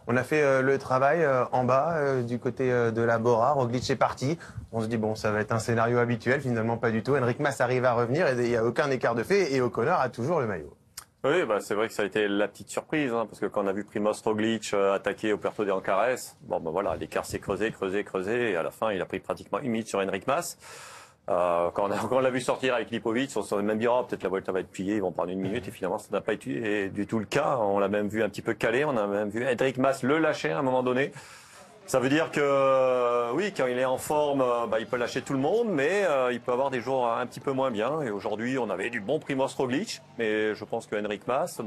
On a fait le travail en bas, du côté de la Bora. Roglic est parti. On se dit, bon, ça va être un scénario habituel. Finalement, pas du tout. Enric Mas arrive à revenir et il n'y a aucun écart de fait. Et O'Connor a toujours le maillot. Oui, bah c'est vrai que ça a été la petite surprise, hein, parce que quand on a vu Primoz Roglic attaquer au Puerto de Ancares, bon ben voilà, l'écart s'est creusé, et à la fin il a pris pratiquement 1 minute sur Enric Mas. Quand on l'a vu sortir avec Lipovic, on s'est même dit oh, peut-être la Vuelta va être pliée, ils vont prendre 1 minute, et finalement ça n'a pas été du tout le cas. On l'a même vu un petit peu calé, on a même vu Enric Mas le lâcher à un moment donné. Ça veut dire que oui, quand il est en forme, il peut lâcher tout le monde, mais il peut avoir des jours un petit peu moins bien. Et aujourd'hui, on avait du bon Primoz Roglic, mais je pense que Enric Mas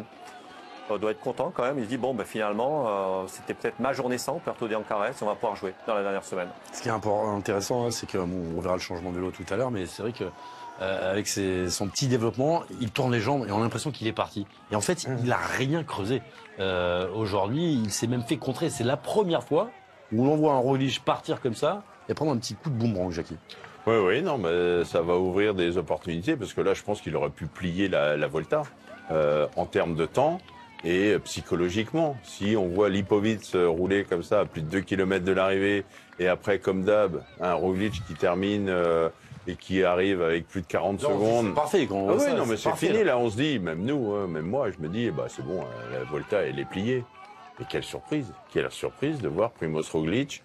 doit être content quand même. Il se dit bon, finalement, c'était peut-être ma journée sans Puerto de Ancares, on va pouvoir jouer dans la dernière semaine. Ce qui est intéressant, c'est que on verra le changement de l'eau tout à l'heure, mais c'est vrai que avec son petit développement, il tourne les jambes et on a l'impression qu'il est parti. Et en fait, il a rien creusé. Aujourd'hui, il s'est même fait contrer. C'est la première fois où on voit un Roglic partir comme ça et prendre un petit coup de boomerang, Jackie. Oui, non, mais ça va ouvrir des opportunités parce que là, je pense qu'il aurait pu plier la Volta en termes de temps et psychologiquement. Si on voit Lipovic rouler comme ça à plus de 2 km de l'arrivée et après, comme d'hab, un Roglic qui termine et qui arrive avec plus de 40 secondes. C'est parfait quand on voit ça. Non, mais c'est parfait, fini. là, on se dit, même nous, même moi, je me dis, c'est bon, la Volta, elle est pliée. Et quelle surprise de voir Primoz Roglic,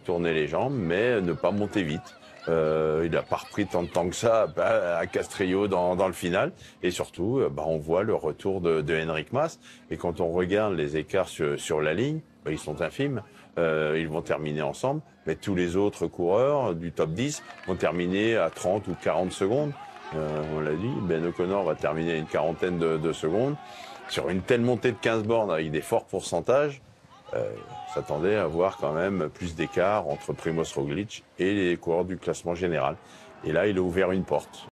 tourner les jambes, mais ne pas monter vite. Il n'a pas repris tant de temps que ça à Castrillo dans le final. Et surtout, on voit le retour de Enric Mas. Et quand on regarde les écarts sur la ligne, ils sont infimes. Ils vont terminer ensemble. Mais tous les autres coureurs du top 10 vont terminer à 30 ou 40 secondes. On l'a dit, Ben O'Connor va terminer à une quarantaine de secondes. Sur une telle montée de 15 bornes avec des forts pourcentages, s'attendait à voir quand même plus d'écart entre Primoz Roglic et les coureurs du classement général. Et là, il a ouvert une porte.